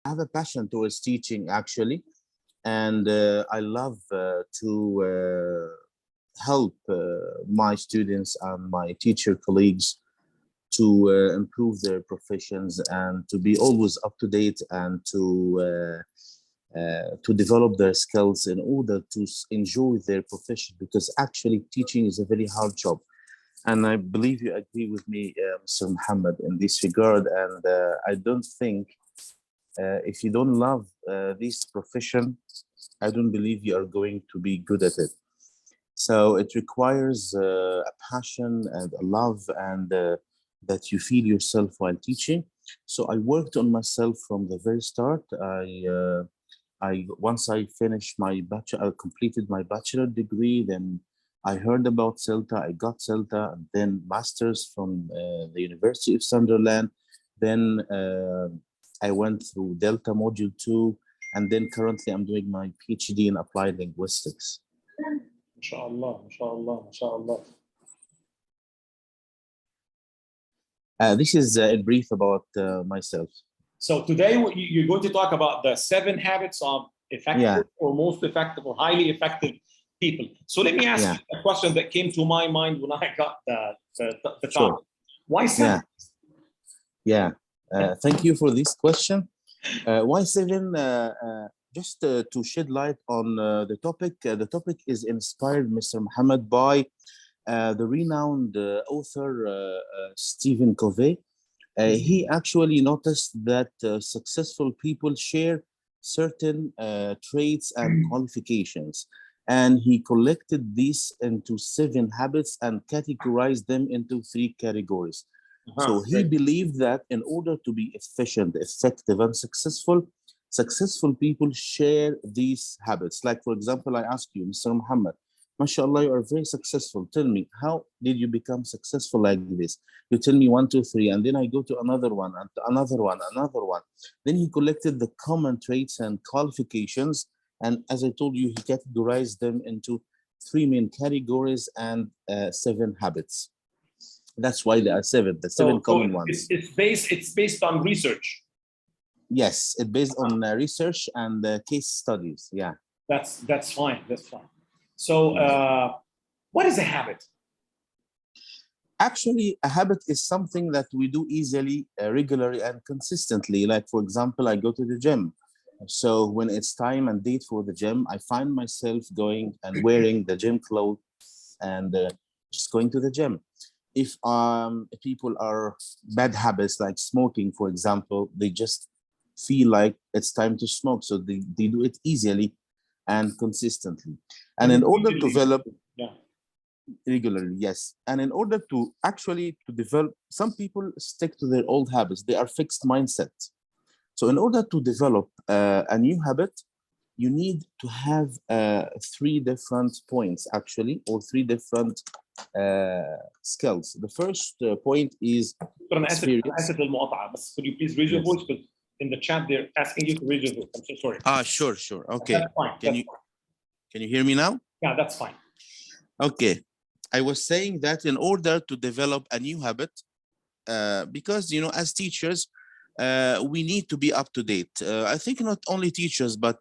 have a passion towards teaching actually, and I love to help my students and my teacher colleagues to improve their professions and to be always up to date and to develop their skills in order to enjoy their profession, because actually teaching is a very hard job. And I believe you agree with me, Mr. Muhammad, in this regard. And I don't think if you don't love this profession, I don't believe you are going to be good at it. So it requires a passion and a love, and that you feel yourself while teaching. So I worked on myself from the very start. I once I finished my bachelor, I completed my bachelor degree. Then I heard about CELTA. I got CELTA, and then masters from the University of Sunderland. Then I went through Delta Module 2, and then currently I'm doing my PhD in applied linguistics. MashaAllah, MashaAllah, MashaAllah. This is in brief about myself. So today you're going to talk about the 7 habits of effective or most effective or highly effective people. So let me ask you a question that came to my mind when I got the topic. Sure. Why 7? Thank you for this question. Why 7? Just to shed light on the topic. The topic is inspired, Mr. Muhammad, by the renowned author Stephen Covey. He actually noticed that successful people share certain traits and qualifications, and he collected these into 7 habits and categorized them into 3 categories. So he believed that in order to be efficient, effective, and successful people share these habits. Like, for example, I ask you, Mr. Muhammad, mashallah, you are very successful. Tell me, how did you become successful like this? You tell me 1, 2, 3, and then I go to another one, and another one, another one. Then he collected the common traits and qualifications, and as I told you, he categorized them into 3 main categories and 7 habits. That's why there are 7, the 7 common ones. It's based on research. Yes, it's based on research and case studies. Yeah. That's fine. That's fine. So, what is a habit? Actually, a habit is something that we do easily, regularly, and consistently. Like, for example, I go to the gym. So when it's time and date for the gym, I find myself going and wearing the gym clothes and just going to the gym. If people are bad habits like smoking, for example, they just feel like it's time to smoke. So they do it easily and consistently. And in order to develop regularly, yes. And in order to actually to develop, some people stick to their old habits. They are fixed mindsets. So in order to develop a new habit, you need to have 3 different points, actually, or 3 different skills. The first point is experience. Could you please raise your voice? Because in the chat, they're asking you to raise your voice. I'm so sorry. Sure. Okay. That's fine. Can you hear me now? Yeah, that's fine. Okay. I was saying that in order to develop a new habit, because, as teachers, we need to be up to date. I think not only teachers, but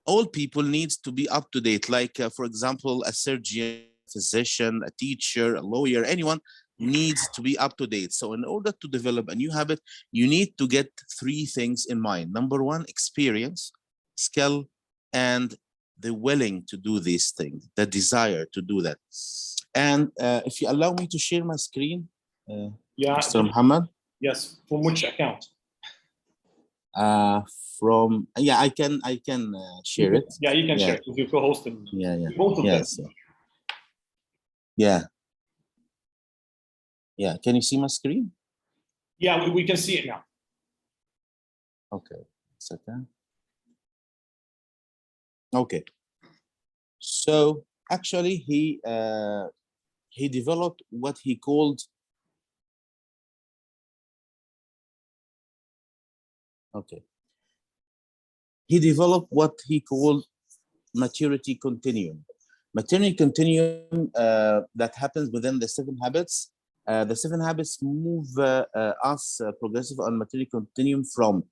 all people needs to be up to date. Like, for example, a surgeon, physician, a teacher, a lawyer, anyone needs to be up to date. So in order to develop a new habit, you need to get 3 things in mind. Number 1, experience, skill, and the willing to do these things, the desire to do that. And if you allow me to share my screen, Mr. Muhammad. Yes, from which account? I can share it. Yeah, you can share it with your co-host. Both of them. Yeah. Can you see my screen? Yeah, we can see it now. Okay. Second. Okay. So actually, he developed what he called. Okay. He developed what he called maturity continuum. Maturity continuum that happens within the 7 habits. The 7 habits move us progressive on maturity continuum from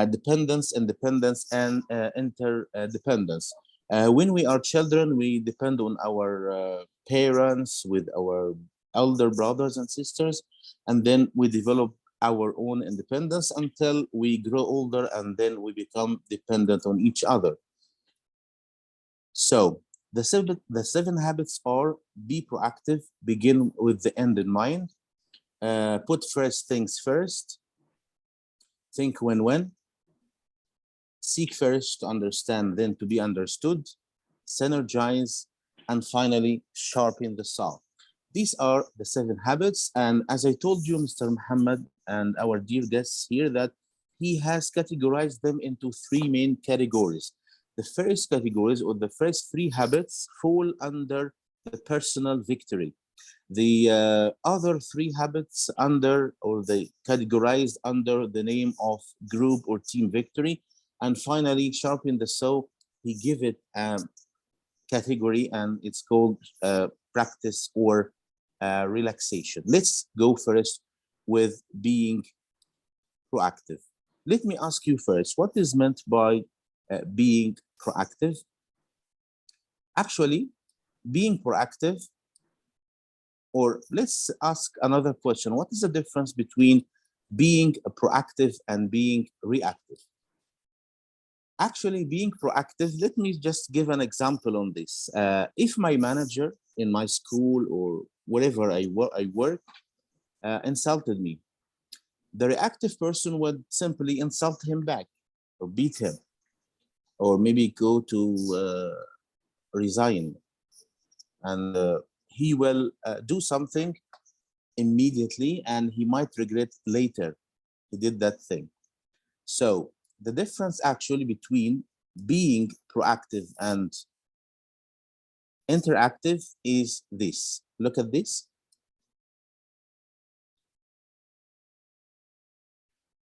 dependence, independence, and interdependence. When we are children, we depend on our parents, with our elder brothers and sisters, and then we develop our own independence until we grow older, and then we become dependent on each other. So the seven habits are: be proactive, begin with the end in mind, put first things first, think win-win, seek first to understand, then to be understood, synergize, and finally sharpen the saw. These are the seven habits. And as I told you, Mr. Muhammad and our dear guests here, that he has categorized them into three main categories. The first categories, or the first three habits, fall under the personal victory. The other three habits under, or they categorized under the name of group or team victory. And finally, sharpen the saw, he give it a category, and it's called practice or relaxation. Let's go first with being proactive. Let me ask you first, what is meant by being proactive? Actually, being proactive, or let's ask another question. What is the difference between being proactive and being reactive? Actually, being proactive, let me just give an example on this. If my manager in my school or wherever I work insulted me, the reactive person would simply insult him back, or beat him, or maybe go to resign, and he will do something immediately, and he might regret later he did that thing. So the difference actually between being proactive and interactive is this. Look at this.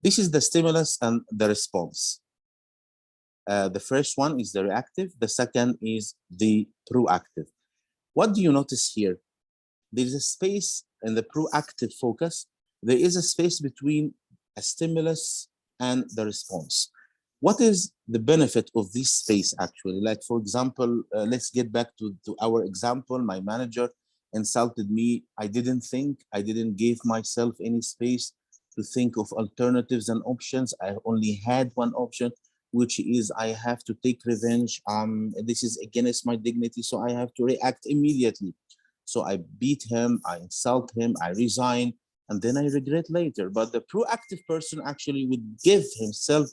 This is the stimulus and the response. The first one is the reactive. The second is the proactive. What do you notice here? There is a space in the proactive focus. There is a space between a stimulus and the response. What is the benefit of this space actually? Like, for example, let's get back to our example. My manager insulted me. I didn't give myself any space to think of alternatives and options. I only had one option, which is I have to take revenge. This is against my dignity, so I have to react immediately. So I beat him, I insult him, I resign, and then I regret later. But the proactive person actually would give himself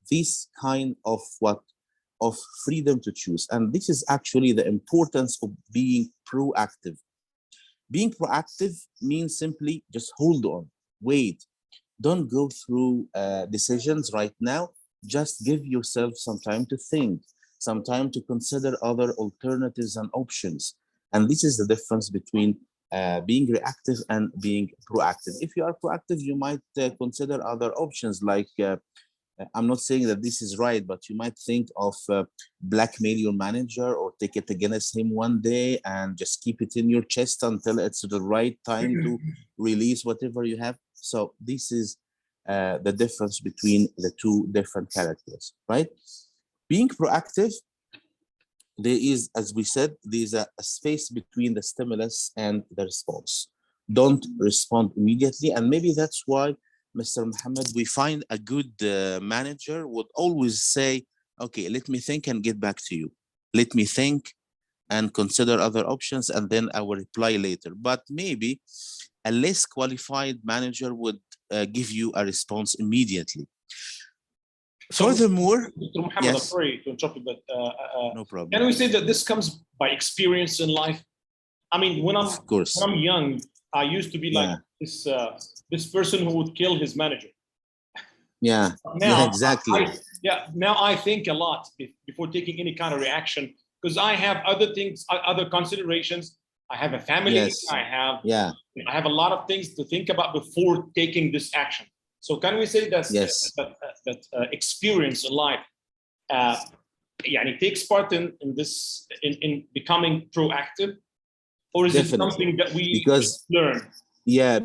this kind of freedom to choose. And this is actually the importance of being proactive. Being proactive means simply just hold on, wait. Don't go through decisions right now. Just give yourself some time to think, some time to consider other alternatives and options. And this is the difference between being reactive and being proactive. If you are proactive, you might consider other options, like I'm not saying that this is right, but you might think of blackmail your manager, or take it against him one day and just keep it in your chest until it's the right time to release whatever you have. So this is the difference between the two different characters, right? Being proactive, there is, as we said, there's a space between the stimulus and the response. Don't respond immediately. And maybe that's why, Mr. Muhammad, we find a good manager would always say, okay, let me think and get back to you. Let me think and consider other options, and then I will reply later. But maybe a less qualified manager would give you a response immediately. Furthermore, Dr. Muhammad, yes. I'm sorry to interrupt you, but no problem. Can we say that this comes by experience in life? I mean, when I'm young, I used to be like this person who would kill his manager. Yeah, now, exactly. Now I think a lot before taking any kind of reaction, because I have other things, other considerations. I have a family. Yes. I have a lot of things to think about before taking this action. So can we say that experience in life takes part in becoming proactive, or is it something that we learn? Yeah,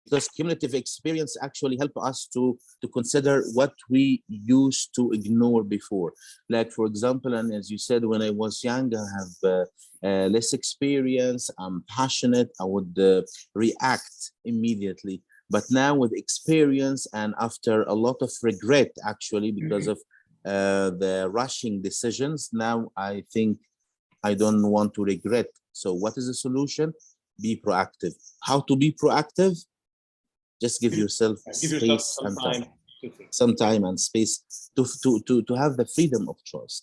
because cumulative experience actually help us to consider what we used to ignore before. Like, for example, and as you said, when I was young, I have less experience, I'm passionate, I would react immediately. But now with experience and after a lot of regret, actually, because of the rushing decisions, now I think I don't want to regret. So what is the solution? Be proactive. How to be proactive? Just give yourself Give yourself space some and time time. to think. Some time and space to have the freedom of choice.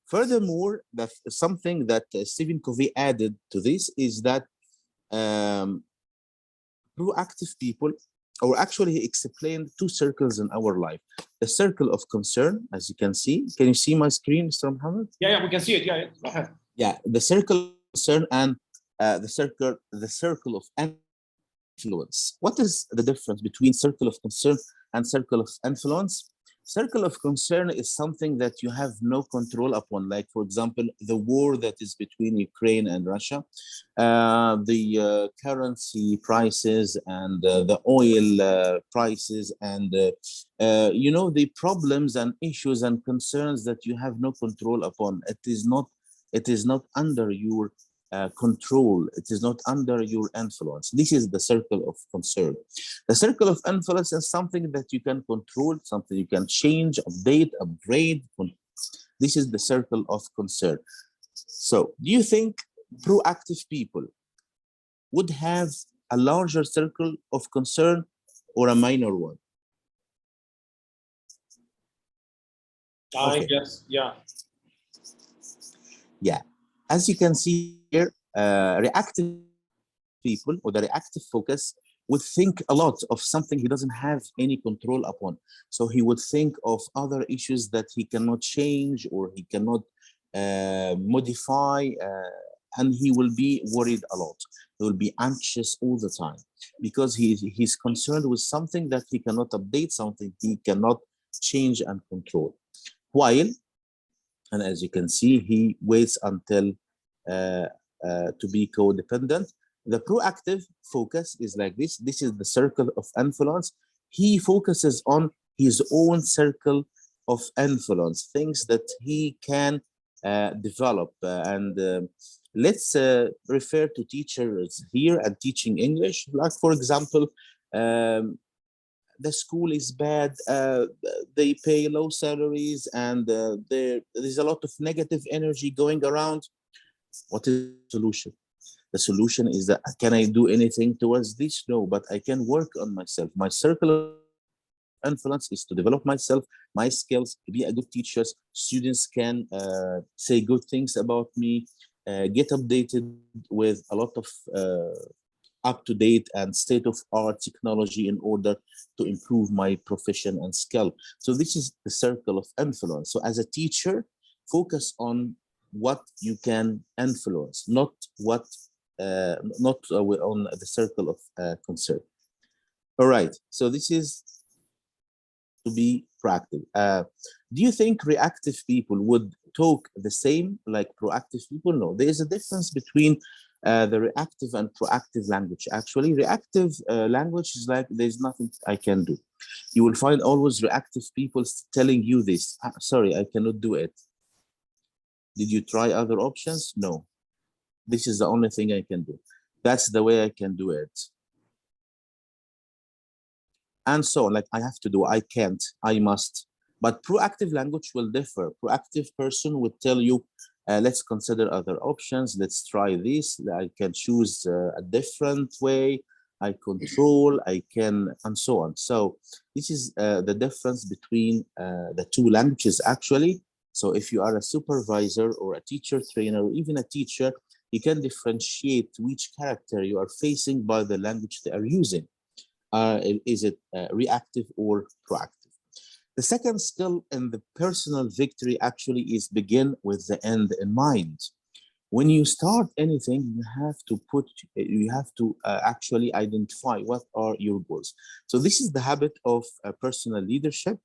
Furthermore, that something that Stephen Covey added to this is that proactive people, or actually he explained two circles in our life. The circle of concern, as you can see. Can you see my screen, Mr. Muhammad? Yeah, we can see it. Yeah, go ahead. Yeah, the circle of concern and the circle of influence. What is the difference between circle of concern and circle of influence? Circle of concern is something that you have no control upon, like, for example, the war that is between Ukraine and Russia, the currency prices and the oil prices, and the problems and issues and concerns that you have no control upon. It is not under your control. It is not under your influence. This is the circle of concern. The circle of influence is something that you can control, something you can change, update, upgrade. This is the circle of concern. So, do you think proactive people would have a larger circle of concern or a minor one? I Okay. guess, yeah. Yeah. As you can see here, reactive people, or the reactive focus, would think a lot of something he doesn't have any control upon. So he would think of other issues that he cannot change or he cannot modify, and he will be worried a lot. He will be anxious all the time because he's concerned with something that he cannot update, something he cannot change and control. While, and as you can see, he waits until to be codependent. The proactive focus is like this. This is the circle of influence. He focuses on his own circle of influence, things that he can develop. And let's refer to teachers here and teaching English. Like, for example, the school is bad, they pay low salaries, and there's a lot of negative energy going around. What is the solution? The solution is that, can I do anything towards this? No, but I can work on myself. My circle of influence is to develop myself, my skills, to be a good teacher. Students can say good things about me, get updated with a lot of up-to-date and state-of-art technology in order to improve my profession and skill. So this is the circle of influence. So as a teacher, focus on what you can influence, not on the circle of concern. All right. So this is to be proactive. Do you think reactive people would talk the same like proactive people? No, there is a difference between the reactive and proactive language. Actually, reactive language is like, there's nothing I can do. You will find always reactive people telling you this. Sorry, I cannot do it. Did you try other options? No. This is the only thing I can do. That's the way I can do it. And so on, like, I have to do, I can't, I must. But proactive language will differ. Proactive person would tell you, let's consider other options. Let's try this. I can choose a different way. I control, I can, and so on. So this is the difference between the two languages, actually. So if you are a supervisor or a teacher trainer, or even a teacher, you can differentiate which character you are facing by the language they are using. Is it reactive or proactive? The second skill in the personal victory actually is begin with the end in mind. When you start anything, you have to actually identify what are your goals. So this is the habit of personal leadership.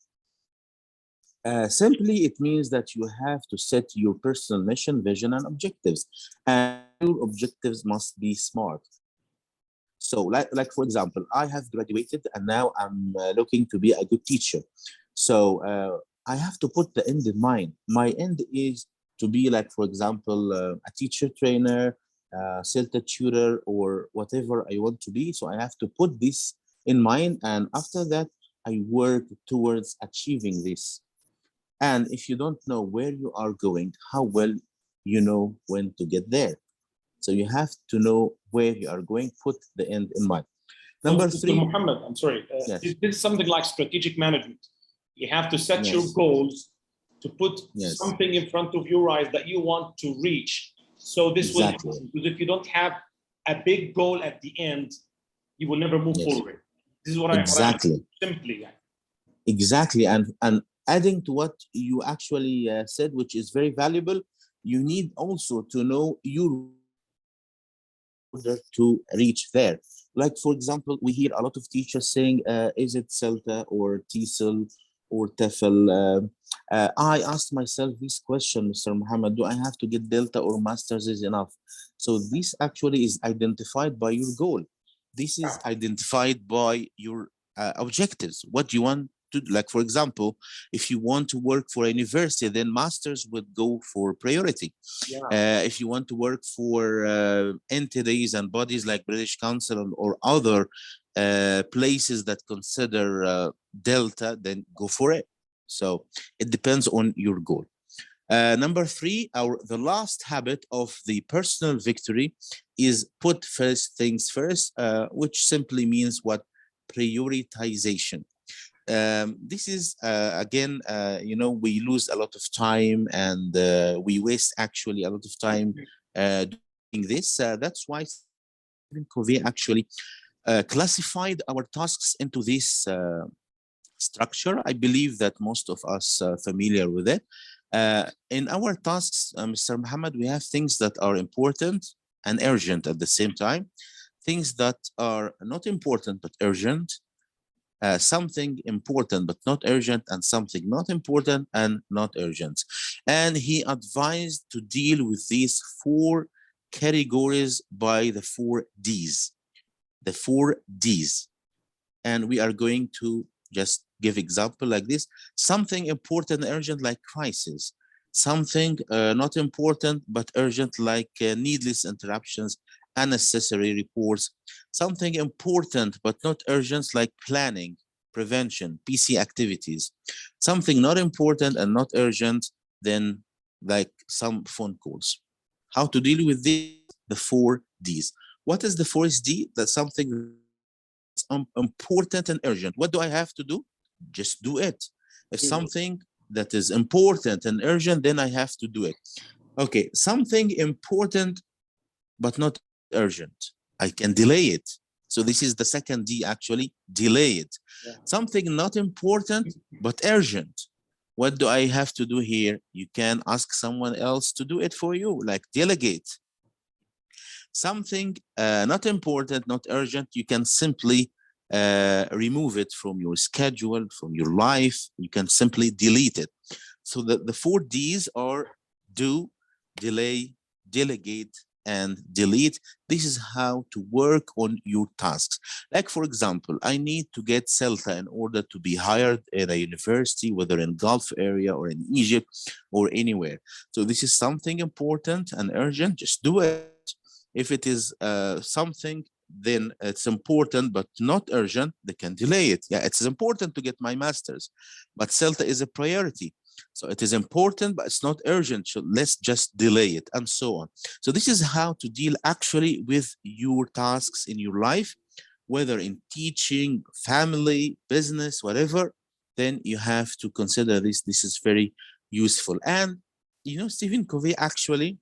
Simply, it means that you have to set your personal mission, vision, and objectives. And your objectives must be smart. So like for example, I have graduated and now I'm looking to be a good teacher. So I have to put the end in mind. My end is to be like, for example, a teacher trainer, CELTA tutor, or whatever I want to be. So I have to put this in mind. And after that, I work towards achieving this. And if you don't know where you are going, how well you know when to get there? So you have to know where you are going, put the end in mind. So, Number Mr. three, Muhammad, I'm sorry, yes, this is something like strategic management. You have to set your yes, goals, to put yes, something in front of your eyes that you want to reach. So this will exactly, happen. Because if you don't have a big goal at the end, you will never move yes, forward. This is what I exactly, simply. exactly. And adding to what you actually said, which is very valuable, you need also to know your order to reach there. Like, for example, we hear a lot of teachers saying, is it CELTA or TESOL or TEFL? I asked myself this question, Mr. Muhammad, do I have to get Delta or Masters is enough? So this actually is identified by your goal. This is identified by your objectives. What do you want to, like, for example, if you want to work for a university, then Masters would go for priority. Yeah. If you want to work for entities and bodies like British Council or other places that consider Delta, then go for it. So it depends on your goal. Number three, the last habit of the personal victory is put first things first, which simply means what? Prioritization. This is again, we lose a lot of time and we waste actually a lot of time doing this. That's why Stephen Covey actually classified our tasks into this structure. I believe that most of us are familiar with it. In our tasks, Mr. Muhammad, we have things that are important and urgent at the same time, things that are not important but urgent, something important but not urgent, and something not important and not urgent. And he advised to deal with these four categories by the four Ds. The four Ds. And we are going to just give example like this. Something important and urgent like crisis. Something not important but urgent like needless interruptions, unnecessary reports. Something important but not urgent like planning, prevention, PC activities. Something not important and not urgent, then like some phone calls. How to deal with this? The four Ds. What is the fourth D? That's something important and urgent. What do I have to do? Just do it. If something that is important and urgent, then I have to do it. Okay, something important but not urgent, I can delay it. So this is the second D actually, delay it. Yeah. Something not important but urgent. What do I have to do here? You can ask someone else to do it for you, like delegate. Something not important, not urgent, you can simply remove it from your schedule, from your life. You can simply delete it. So the four Ds are do, delay, delegate, and delete. This is how to work on your tasks. Like, for example, I need to get CELTA in order to be hired in a university, whether in Gulf area or in Egypt or anywhere. So this is something important and urgent, just do it. If it is something, then it's important but not urgent, they can delay it. Yeah, it's important to get my master's, but CELTA is a priority. So it is important, but it's not urgent. So let's just delay it, and so on. So this is how to deal actually with your tasks in your life, whether in teaching, family, business, whatever. Then you have to consider this. This is very useful. And Stephen Covey actually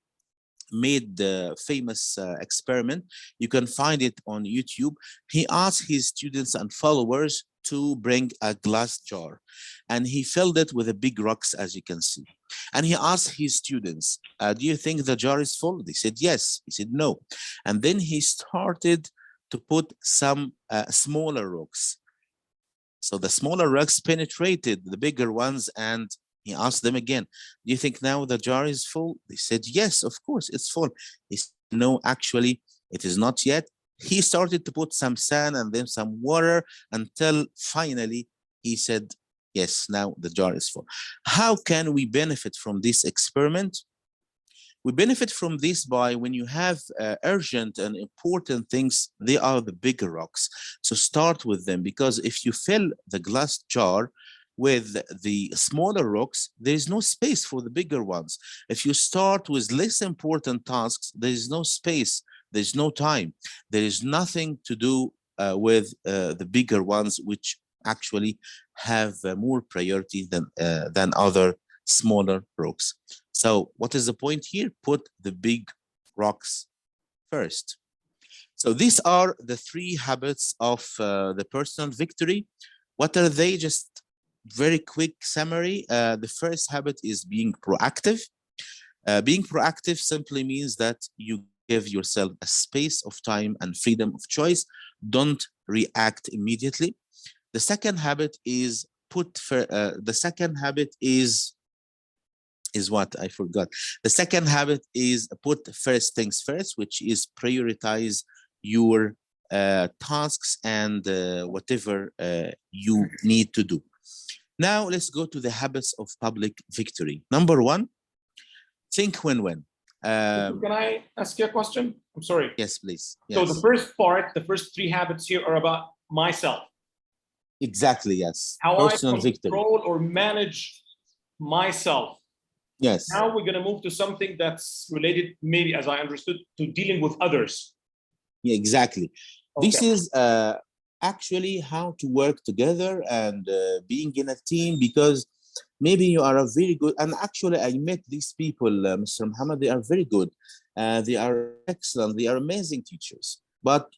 made the famous experiment. You can find it on YouTube. He asked his students and followers to bring a glass jar, and he filled it with a big rocks, as you can see. And he asked his students, do you think the jar is full? They said yes. He said no. And then he started to put some smaller rocks. So the smaller rocks penetrated the bigger ones, and he asked them again, do you think now the jar is full? They said, yes, of course, it's full. He said, no, actually, it is not yet. He started to put some sand and then some water until finally he said, yes, now the jar is full. How can we benefit from this experiment? We benefit from this by when you have urgent and important things, they are the bigger rocks. So start with them, because if you fill the glass jar with the smaller rocks, there is no space for the bigger ones. If you start with less important tasks, there is no space, there's no time, there is nothing to do with the bigger ones, which actually have more priority than other smaller rocks. So what is the point here? Put the big rocks first. So these are the 3 habits of the personal victory. What are they? Just very quick summary. The first habit is being proactive. Being proactive simply means that you give yourself a space of time and freedom of choice. Don't react immediately. The second habit is what I forgot. The second habit is put first things first, which is prioritize your tasks and whatever you need to do. Now let's go to the habits of public victory. Number 1, think win-win. Can I ask you a question? I'm sorry. Yes, please. Yes. So the first part, the first 3 habits here are about myself. Exactly, yes. How Personal I victory. control or manage myself. Yes. Now we're going to move to something that's related, maybe as I understood, to dealing with others. Yeah, exactly. Okay. This is actually how to work together and being in a team, because maybe you are a very good, and actually I met these people, Mr. Muhammad, they are very good. They are excellent. They are amazing teachers, but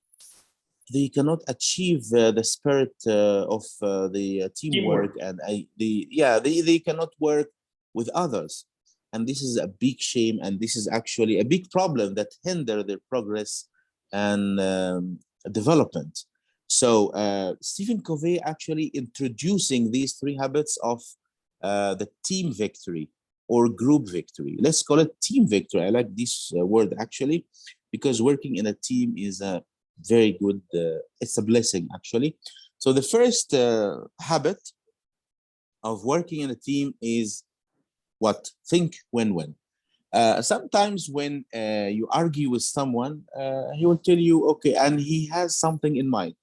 they cannot achieve the spirit of the teamwork, and they cannot work with others. And this is a big shame, and this is actually a big problem that hinder their progress and development. So Stephen Covey actually introducing these 3 habits of the team victory or group victory. Let's call it team victory. I like this word actually, because working in a team is a very good, it's a blessing actually. So the first habit of working in a team is what? Think win-win. Sometimes when you argue with someone, he will tell you, okay, and he has something in mind.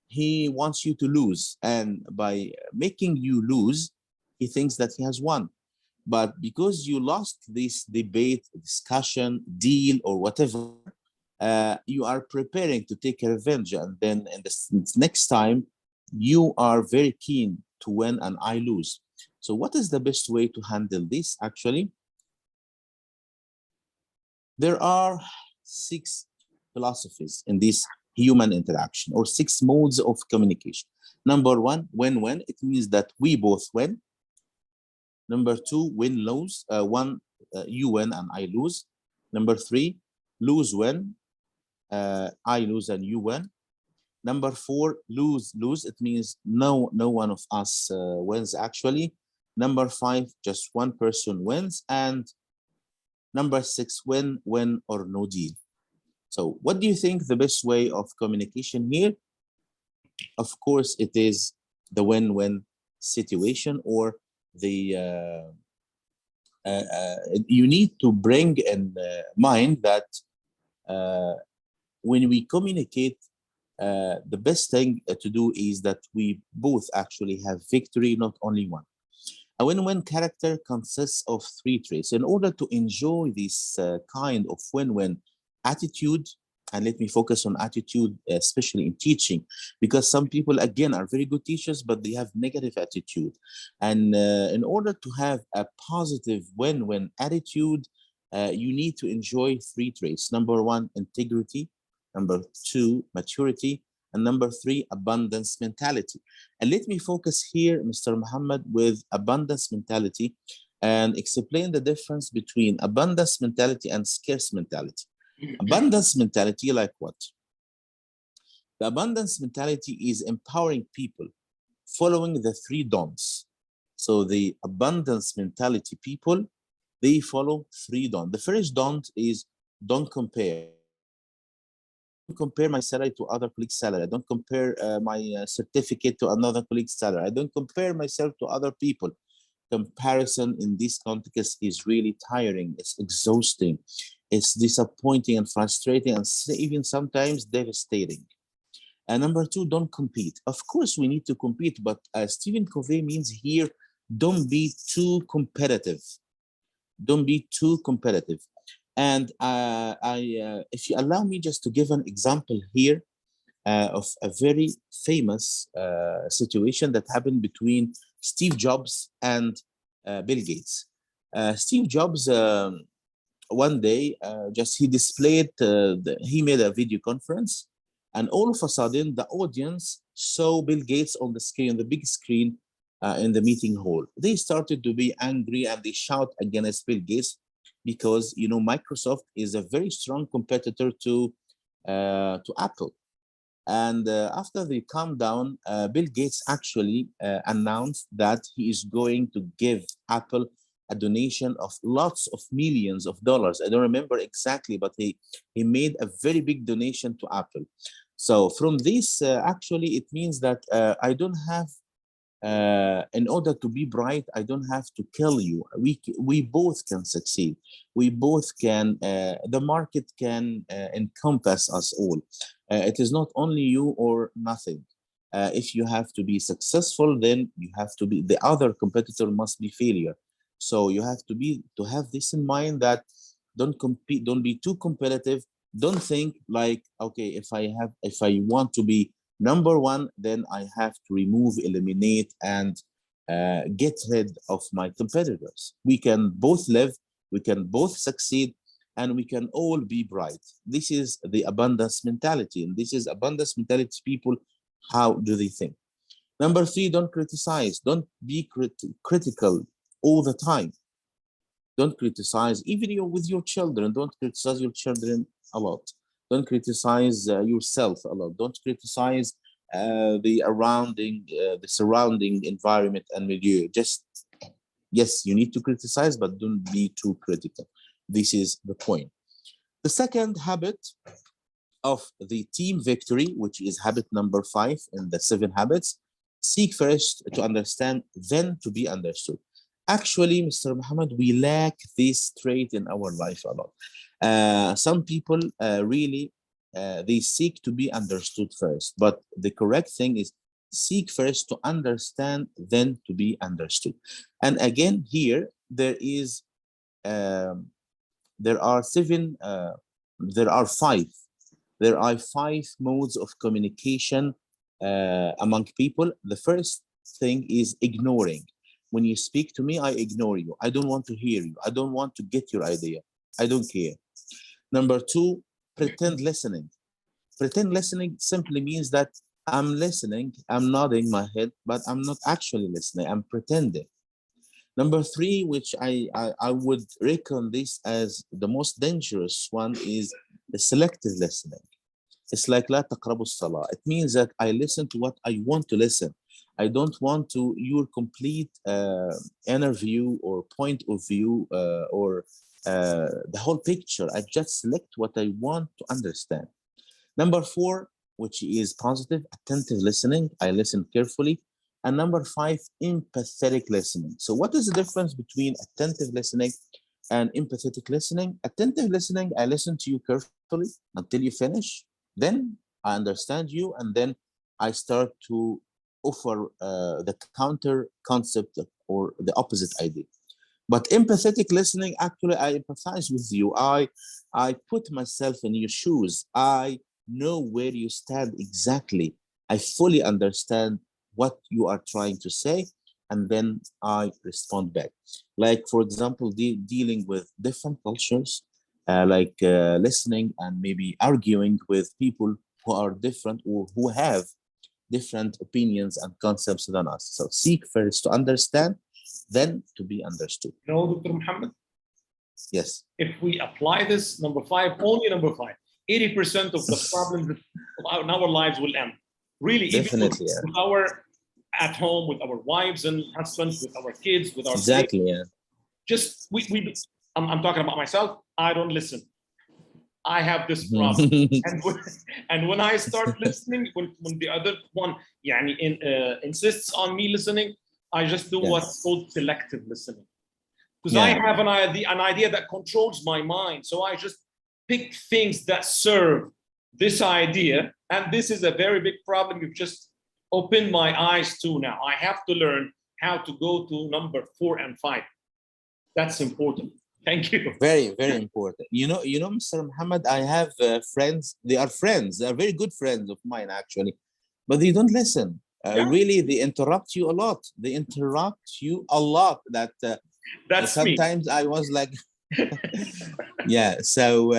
He wants you to lose, and by making you lose, he thinks that he has won. But because you lost this debate, discussion, deal, or whatever, you are preparing to take a revenge, and then in the next time, you are very keen to win and I lose. So what is the best way to handle this actually? There are 6 philosophies in this human interaction, or 6 modes of communication. Number 1, win-win. It means that we both win. Number 2, win-lose. You win and I lose. Number 3, lose-win. I lose and you win. Number 4, lose-lose. It means no one of us wins actually. Number 5, just one person wins. And number 6, win or no deal. So what do you think the best way of communication here? Of course, it is the win-win situation, or the you need to bring in mind that when we communicate, the best thing to do is that we both actually have victory, not only one. A win-win character consists of 3 traits. In order to enjoy this kind of win-win attitude, and let me focus on attitude, especially in teaching, because some people, again, are very good teachers, but they have negative attitude. And in order to have a positive win-win attitude, you need to enjoy 3 traits. Number 1, integrity. Number 2, maturity. And number 3, abundance mentality. And let me focus here, Mr. Muhammad, with abundance mentality and explain the difference between abundance mentality and scarce mentality. Abundance mentality, like what? The abundance mentality is empowering people, following the 3 don'ts. So the abundance mentality people, they follow 3 don'ts. The first don't is don't compare. compare my salary to other colleagues' salary. I don't compare my certificate to another colleague's salary. I don't compare myself to other people. Comparison in this context is really tiring. It's exhausting. It's disappointing and frustrating, and even sometimes devastating. And number two, don't compete. Of course, we need to compete, but Stephen Covey means here, don't be too competitive. Don't be too competitive. And if you allow me just to give an example here of a very famous situation that happened between Steve Jobs and Bill Gates. Steve Jobs, one day, he displayed, he made a video conference, and all of a sudden, the audience saw Bill Gates on the screen, the big screen in the meeting hall. They started to be angry and they shout against Bill Gates because, you know, Microsoft is a very strong competitor to Apple. And after they calmed down, Bill Gates actually announced that he is going to give Apple a donation of lots of millions of dollars. I don't remember exactly, but he made a very big donation to Apple. So from this, actually, it means that I don't have, in order to be bright, I don't have to kill you. We both can succeed. We both can, the market can encompass us all. It is not only you or nothing. If you have to be successful, then you have to be, the other competitor must be failure. So you have to have this in mind, that don't compete, don't be too competitive. Don't think like, okay, if I want to be number one, then I have to remove, eliminate, and get rid of my competitors. We can both live, we can both succeed, and we can all be bright. This is the abundance mentality, and this is abundance mentality people. How do they think? Number three, don't criticize. Don't be critical all the time. Don't criticize, even with your children. Don't criticize your children a lot. Don't criticize yourself a lot. Don't criticize the surrounding environment and milieu. Just, yes, you need to criticize, but don't be too critical. This is the point. The second habit of the team victory, which is habit number 5 in the 7 habits, seek first to understand, then to be understood. Actually, Mr. Muhammad, we lack this trait in our life a lot. Some people really, they seek to be understood first, but the correct thing is seek first to understand, then to be understood. And again, here, there are 7, there are 5. There are 5 modes of communication among people. The first thing is ignoring. When you speak to me, I ignore you. I don't want to hear you. I don't want to get your idea. I don't care. Number 2, pretend listening. Pretend listening simply means that I'm listening, I'm nodding my head, but I'm not actually listening. I'm pretending. Number 3, which I would reckon this as the most dangerous one, is the selective listening. It's like لا تقربوا الصلاة. It means that I listen to what I want to listen. I don't want to your complete inner view or point of view or the whole picture. I just select what I want to understand. Number 4, which is positive, attentive listening. I listen carefully. And number 5, empathetic listening. So what is the difference between attentive listening and empathetic listening? Attentive listening, I listen to you carefully until you finish. Then I understand you, and then I start to offer the counter concept or the opposite idea. But empathetic listening, actually, I empathize with you. I put myself in your shoes. I know where you stand exactly. I fully understand what you are trying to say, and then I respond back. Like, for example, dealing with different cultures, listening and maybe arguing with people who are different or who have different opinions and concepts than us. So seek first to understand, then to be understood. You know, Dr. Muhammad? Yes. If we apply this, number 5, only number 5, 80% of the problems in our lives will end. Really, definitely, even with our at home, with our wives and husbands, with our kids, with our exactly, kids. Just I'm talking about myself. I don't listen. I have this problem. And when I start listening, when the other one insists on me listening, I just do what's called selective listening. Because I have an idea that controls my mind. So I just pick things that serve this idea. And this is a very big problem. You've just opened my eyes to now. I have to learn how to go to number 4 and 5. That's important. Thank you. Very, very important. You know, Mr. Muhammad, I have friends. They are friends. They are very good friends of mine, actually, but they don't listen. Really, they interrupt you a lot. They interrupt you a lot. That's sometimes me. I was like, yeah. So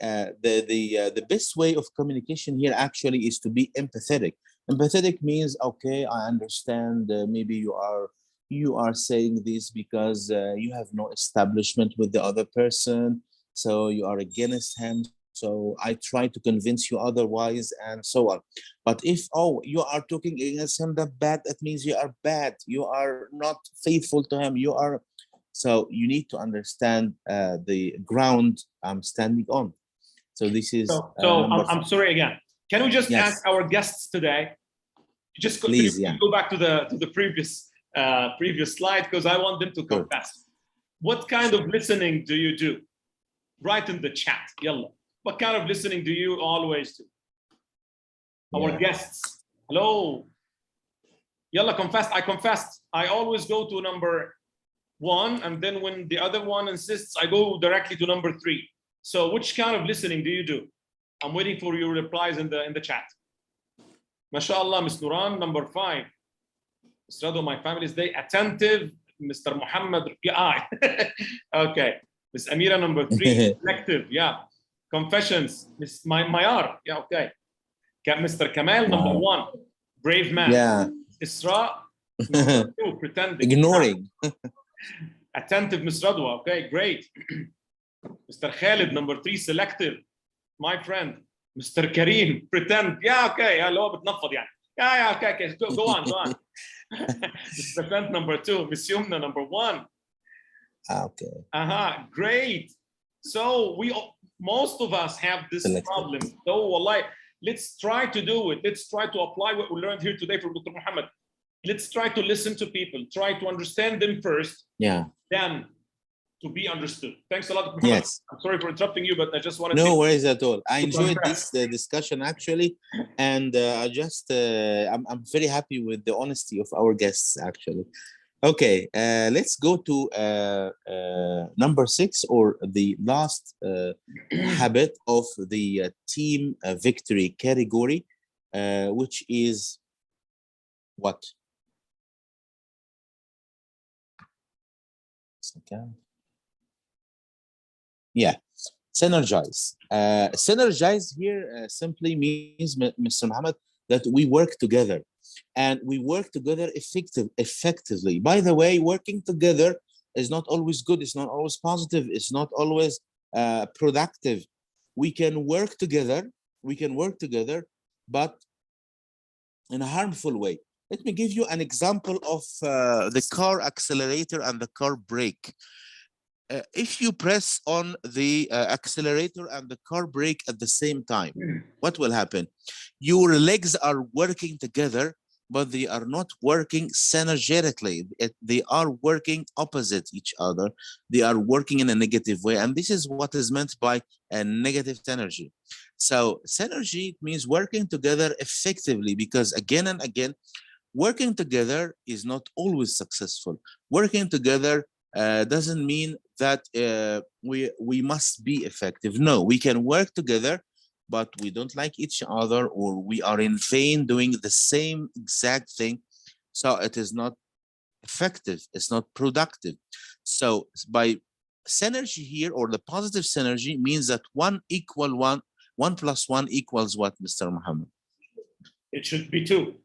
the best way of communication here actually is to be empathetic. Empathetic means, okay, I understand. Maybe you are saying this because you have no establishment with the other person, so you are against him. So I try to convince you otherwise, and so on. But if you are talking against him, that bad, that means you are bad. You are not faithful to him. You are. So you need to understand the ground I'm standing on. So this is. So I'm sorry again. Can we just ask our guests today? Just please, go back to the previous slide, because I want them to confess. What kind of listening do you do? Write in the chat. Yalla. What kind of listening do you always do? Our guests. Hello. Yalla, confessed. I confessed. I always go to number 1, and then when the other one insists, I go directly to number 3. So which kind of listening do you do? I'm waiting for your replies in the chat. MashaAllah, Ms. Nuran, number 5. Mr. Rado, my family is day attentive. Mr. Muhammad, okay. Ms. Amira, number 3, selective, Confessions, Ms. Mayar, okay. Mr. Kamal, number 1, brave man. Isra, number 2, pretending. Ignoring. Attentive, Ms. Radwa, okay, great. Mr. Khalid, number 3, selective. My friend. Mr. Kareem, pretend. Okay. Hello, بتنفض يعني. Okay. Go on. Mr. Pretend, number 2. Miss Yumna, number 1. Okay. Great. So most of us have this problem. So wallahi, let's try to do it. Let's try to apply what we learned here today from Dr. Muhammad. Let's try to listen to people. Try to understand them first. Then to be understood. Thanks a lot, Muhammad. Yes. I'm sorry for interrupting you, but I just wanted No worries at all. I enjoyed this discussion actually, and I'm very happy with the honesty of our guests actually. Okay, let's go to number 6, or the last habit of the team victory category, which is what? Second. Synergize. Synergize here simply means, Mr. Muhammad, that we work together, and we work together effectively. By the way, working together is not always good. It's not always positive. It's not always productive. We can work together. But in a harmful way. Let me give you an example of the car accelerator and the car brake. If you press on the accelerator and the car brake at the same time, what will happen? Your legs are working together, but they are not working synergetically. They are working opposite each other. They are working in a negative way. And this is what is meant by a negative synergy. So synergy means working together effectively, because again and again, working together is not always successful. Working together doesn't mean that we must be effective. No, we can work together, but we don't like each other, or we are in vain doing the same exact thing. So it is not effective. It's not productive. So by synergy here, or the positive synergy, means that 1 plus 1 equals what, Mr. Muhammad? It should be 2.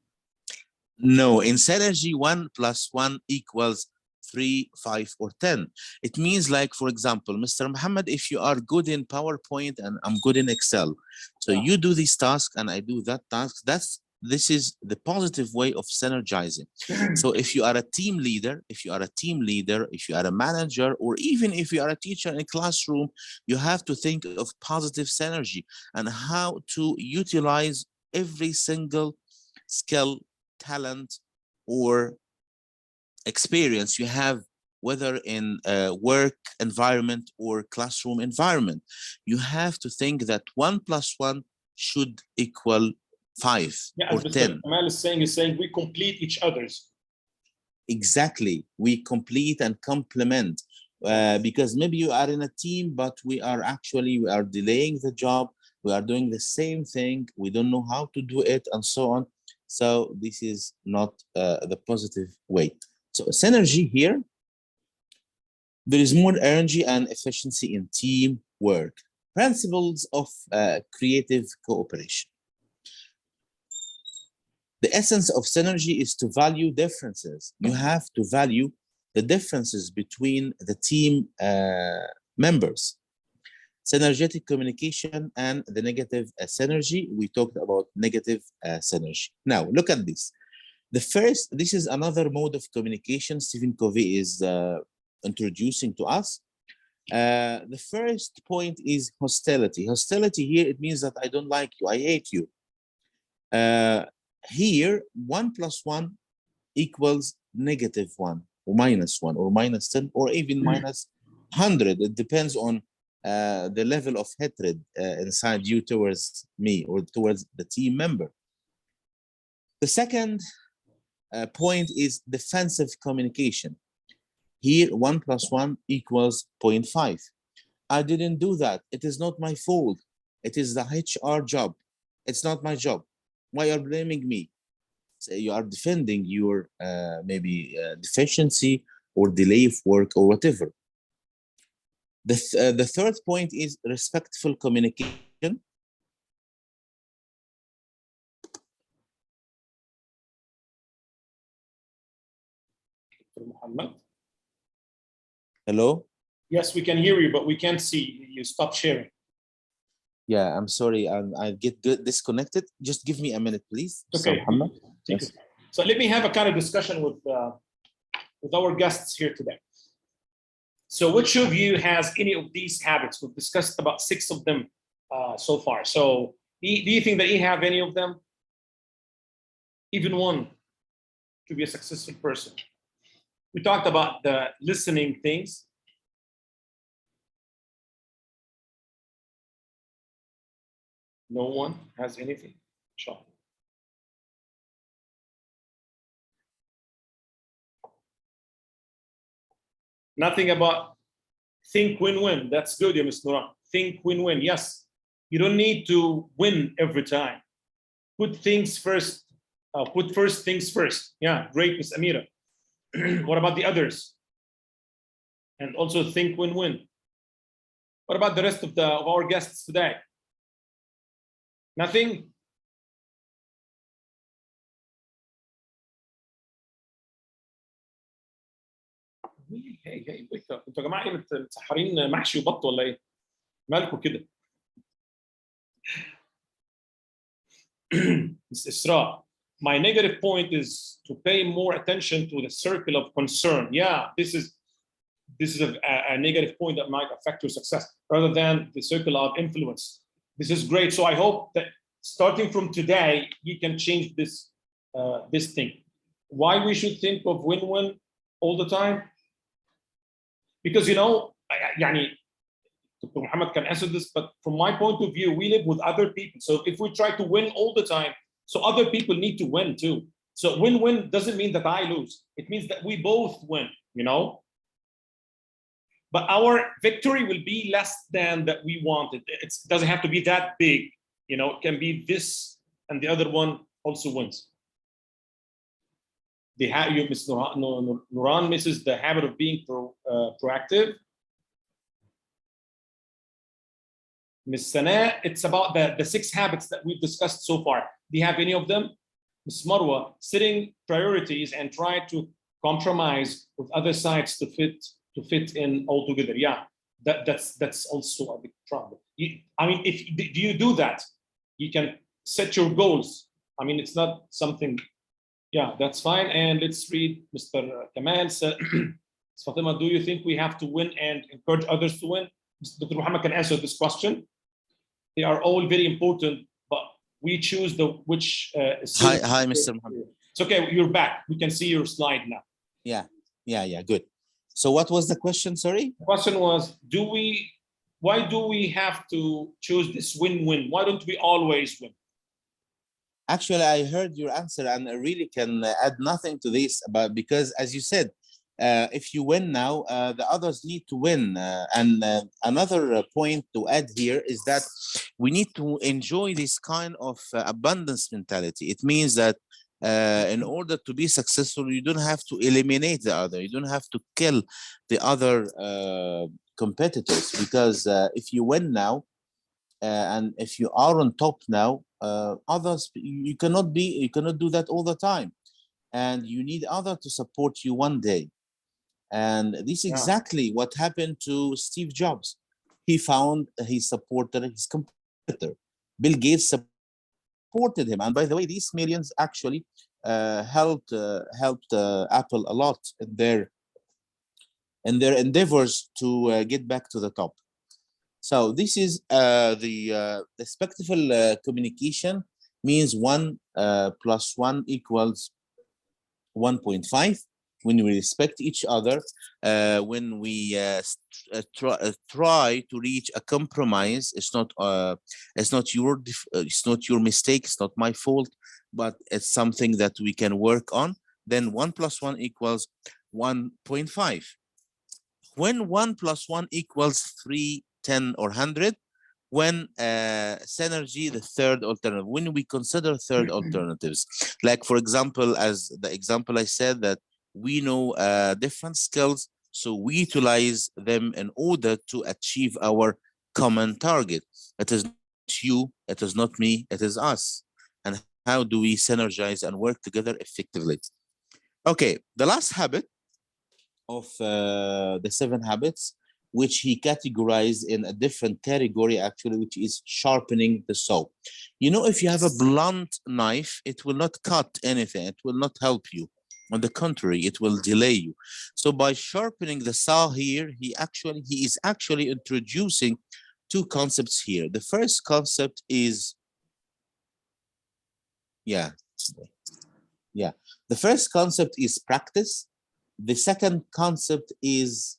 No, in synergy, 1 plus 1 equals 3, 5, or 10. It means, like, for example, Mr. Muhammad, if you are good in PowerPoint and I'm good in Excel, so you do this task and I do that task, that's this is the positive way of synergizing. So if you are a team leader, if you are a manager, or even if you are a teacher in a classroom, you have to think of positive synergy and how to utilize every single skill, talent, or experience you have, whether in a work environment or classroom environment. You have to think that 1 + 1 should equal 5 or 10. Kamal is saying we complete each other's. Exactly, we complete and complement, because maybe you are in a team, but we are delaying the job, we are doing the same thing, we don't know how to do it, and so on. So this is not the positive way. So synergy here, there is more energy and efficiency in teamwork. Principles of creative cooperation. The essence of synergy is to value differences. You have to value the differences between the team members. Synergetic communication and the negative synergy. We talked about negative synergy. Now, look at this. This is another mode of communication Stephen Covey is introducing to us. The first point is hostility. Hostility here, it means that I don't like you, I hate you. Here, 1 + 1 equals -1 or -1 or -10 or even -100. It depends on the level of hatred inside you towards me or towards the team member. The second point is defensive communication. Here, 1 + 1 equals 0.5. I didn't do that. It is not my fault. It is the HR job. It's not my job. Why are you blaming me? So you are defending your maybe deficiency or delay of work or whatever. The third point is respectful communication. Muhammad? Hello? Yes, we can hear you, but we can't see. You stop sharing. Yeah, I'm sorry. I get disconnected. Just give me a minute, please. Okay. Yes. So let me have a kind of discussion with our guests here today. So which of you has any of these habits? We've discussed about 6 of them so far. So do you think that you have any of them? Even one to be a successful person? We talked about the listening things. No one has anything? Sure. Nothing about think win-win. That's good, yeah, Ms. Nuran. Think win-win. Yes, you don't need to win every time. Put things first. Put first things first. Yeah, great, Ms. Amira. What about the others? And also think win-win. What about the rest of our guests today? Nothing? هي انتوا يا جماعه ايه متسحرين محشي وبط ولا ايه؟ مالكم كده؟ Isra, my negative point is to pay more attention to the circle of concern. Yeah, this is a negative point that might affect your success rather than the circle of influence. This is great. So I hope that starting from today, you can change this thing. Why we should think of win-win all the time? Because, you know, Dr. Muhammad can answer this, but from my point of view, we live with other people. So if we try to win all the time, so other people need to win too. So win-win doesn't mean that I lose. It means that we both win, you know? But our victory will be less than that we wanted. It doesn't have to be that big, you know, it can be this and the other one also wins. Ms. Nuran misses the habit of being proactive. Ms. Sana, it's about the 6 habits that we've discussed so far. Do you have any of them? Ms. Marwa, setting priorities and try to compromise with other sides to fit in all together. Yeah, that's also a big problem. Do you do that? You can set your goals I mean, it's not something. Yeah, that's fine. And let's read Mr. Kamal. Fatima, do you think we have to win and encourage others to win? Dr. Muhammad can answer this question. They are all very important, but we choose which. Hi, Mr. Muhammad. It's okay. You're back. We can see your slide now. Yeah. Good. So what was the question? Sorry. The question was, why do we have to choose this win-win? Why don't we always win? Actually, I heard your answer, and I really can add nothing to this. Because, as you said, if you win now, the others need to win. And another point to add here is that we need to enjoy this kind of abundance mentality. It means that in order to be successful, you don't have to eliminate the other. You don't have to kill the other competitors, because if you win now, and if you are on top now, others, you cannot do that all the time, and you need others to support you one day. And this is exactly what happened to Steve Jobs. He supported his competitor. Bill Gates supported him, and by the way, these millions actually helped Apple a lot in their endeavors to get back to the top. So this is the respectful communication means 1 plus 1 equals 1.5. When we respect each other, when we try to reach a compromise, it's not your mistake, it's not my fault, but it's something that we can work on. Then 1 plus 1 equals 1.5. When 1 plus 1 equals 3, 10, or 100, when synergy, the third alternative, when we consider third alternatives, like for example, as the example I said, that we know different skills, so we utilize them in order to achieve our common target. It is not you, it is not me, it is us. And how do we synergize and work together effectively? Okay, the last habit of the 7 habits, which he categorized in a different category actually, which is sharpening the saw. You know, if you have a blunt knife, it will not cut anything, it will not help you. On the contrary, it will delay you. So by sharpening the saw here, he is actually introducing 2 concepts here. The first concept is, the first concept is practice. The second concept is,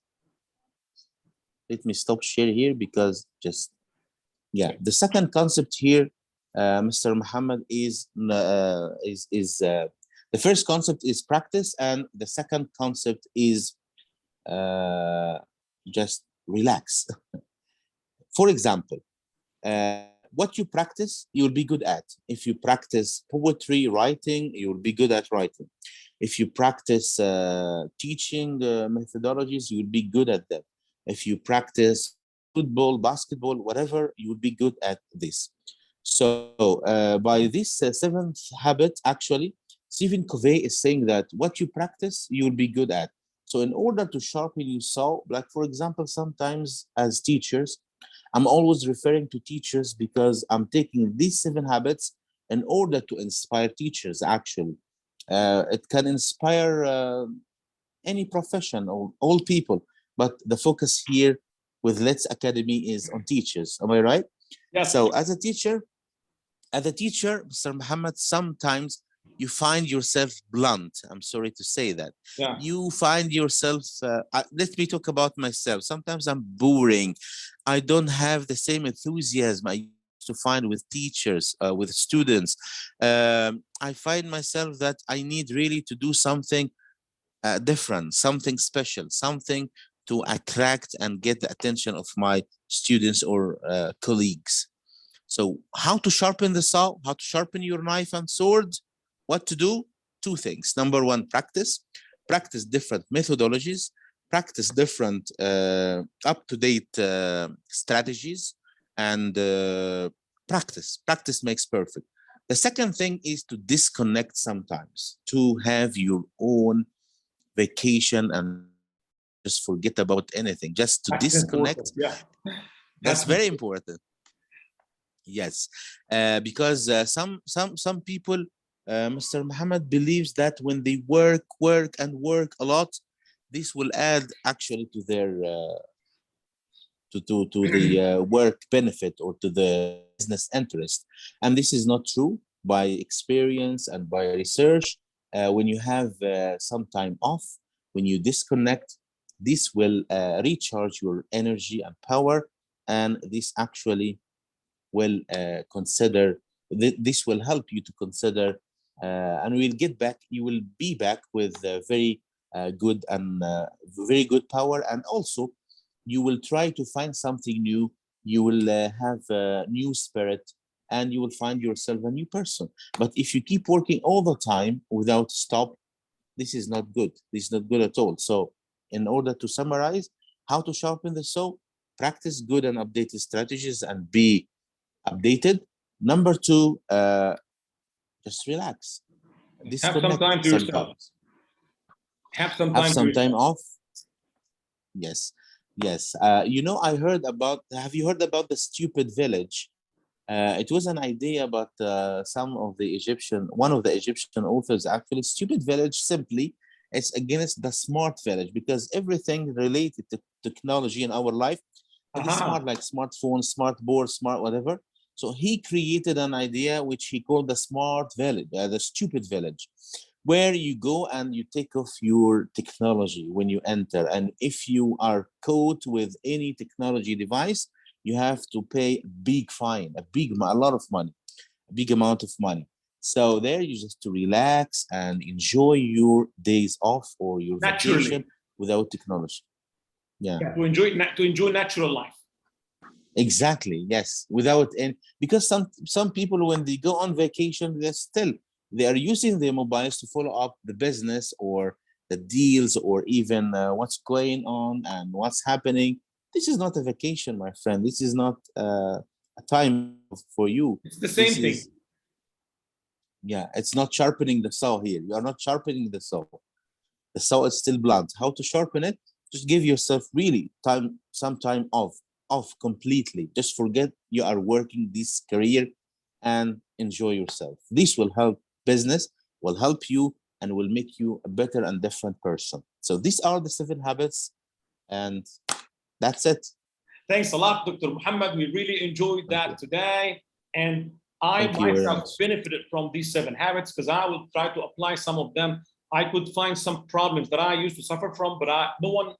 let me stop share here because the second concept here, Mr. Muhammad, is the first concept is practice, and the second concept is just relax. For example, what you practice, you will be good at. If you practice poetry, writing, you will be good at writing. If you practice teaching methodologies, you will be good at them. If you practice football, basketball, whatever, you will be good at this. So by this 7th habit, actually, Stephen Covey is saying that what you practice, you will be good at. So in order to sharpen your saw, like for example, sometimes as teachers, I'm always referring to teachers because I'm taking these 7 habits in order to inspire teachers, actually. It can inspire any profession or all people, but the focus here with Let's Academy is on teachers. Am I right? Yes. So as a teacher, Mr. Muhammad, sometimes you find yourself blunt. I'm sorry to say that. Yeah. You find yourself, let me talk about myself. Sometimes I'm boring. I don't have the same enthusiasm I used to find with teachers, with students. I find myself that I need really to do something different, something special, something to attract and get the attention of my students or colleagues. So how to sharpen the saw, how to sharpen your knife and sword, what to do? 2 things. Number 1, practice different methodologies, practice different up-to-date strategies, and practice makes perfect. The second thing is to disconnect sometimes, to have your own vacation and just forget about anything, just to disconnect. Yeah. That's very important. Yes, because some people, Mr. Muhammad, believes that when they work a lot, this will add actually to their to the work benefit or to the business interest, and this is not true. By experience and by research, when you have some time off, when you disconnect, this will recharge your energy and power, and this actually will consider this will help you to consider, and we'll get back. You will be back with very good and very good power, and also you will try to find something new. You will have a new spirit, and you will find yourself a new person. But if you keep working all the time without stop, this is not good. This is not good at all. So in order to summarize how to sharpen the saw, practice good and updated strategies and be updated. Number two, just relax, Have some disconnect time to yourself. sometimes. Have some Have time some to time yourself. off. Yes, yes. You know, I heard about. Have you heard about the stupid village? It was an idea about some of the one of the Egyptian authors actually. Stupid village simply is against the smart village, because everything related to technology in our life, it is smart, like smartphone, smart board, smart whatever. So he created an idea which he called the smart village, the stupid village, where you go and you take off your technology when you enter. And if you are caught with any technology device, you have to pay a big fine, a lot of money, a big amount of money. So there you just to relax and enjoy your days off or your vacation without technology. Yeah, to enjoy natural life. Exactly. Yes, without any, because some people when they go on vacation, they are using their mobiles to follow up the business or the deals, or even what's going on and what's happening. This is not a vacation, my friend. This is not a time for you. It's the same thing. Yeah, it's not sharpening the saw here. You are not sharpening the saw. The saw is still blunt. How to sharpen it? Just give yourself really some time off completely. Just forget you are working this career and enjoy yourself. This will help business, will help you, and will make you a better and different person. So these are the 7 habits, and that's it. Thanks a lot, Dr. Muhammad. We really enjoyed that today. And I myself benefited from these 7 habits, because I will try to apply some of them. I could find some problems that I used to suffer from, but no one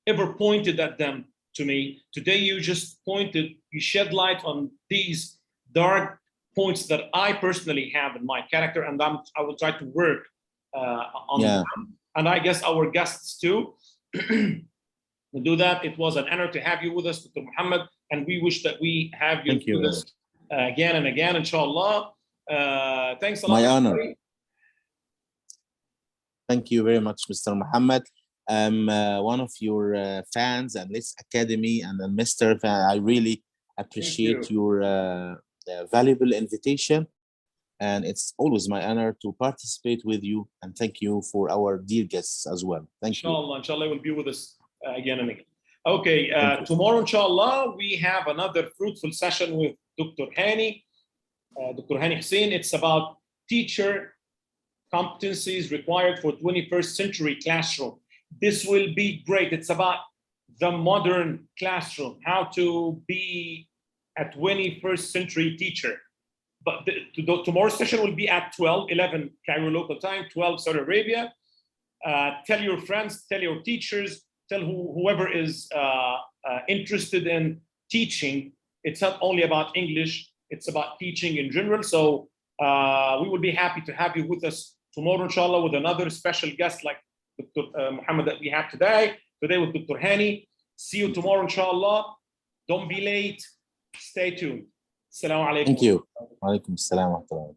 ever pointed at them to me. Today, you just you shed light on these dark points that I personally have in my character, and I will try to work on them. And I guess our guests too. To do that, it was an honor to have you with us, Dr. Muhammad, and we wish that we have you with us again and again, inshallah. Thanks a lot. My honor. Thank you very much, Mr. Muhammad. I'm one of your fans and this academy, and Mr. I really appreciate your valuable invitation, and it's always my honor to participate with you. And thank you for our dear guests as well. Thank you. Inshallah, will be with us again and again. Okay, tomorrow, inshallah, we have another fruitful session with Dr. Hani, Dr. Hani Hussein. It's about teacher competencies required for 21st century classroom. This will be great. It's about the modern classroom, how to be a 21st century teacher. But tomorrow's session will be at 11 Cairo local time, 12 Saudi Arabia. Tell your friends, tell your teachers, tell whoever is interested in teaching. It's not only about English, it's about teaching in general. So we will be happy to have you with us tomorrow, inshallah, with another special guest like Dr. Muhammad that we have today with Dr. Hani. See you tomorrow, inshallah. Don't be late. Stay tuned. Assalamu alaikum. Thank you. Wa alaikum assalam wa rahmatullahi.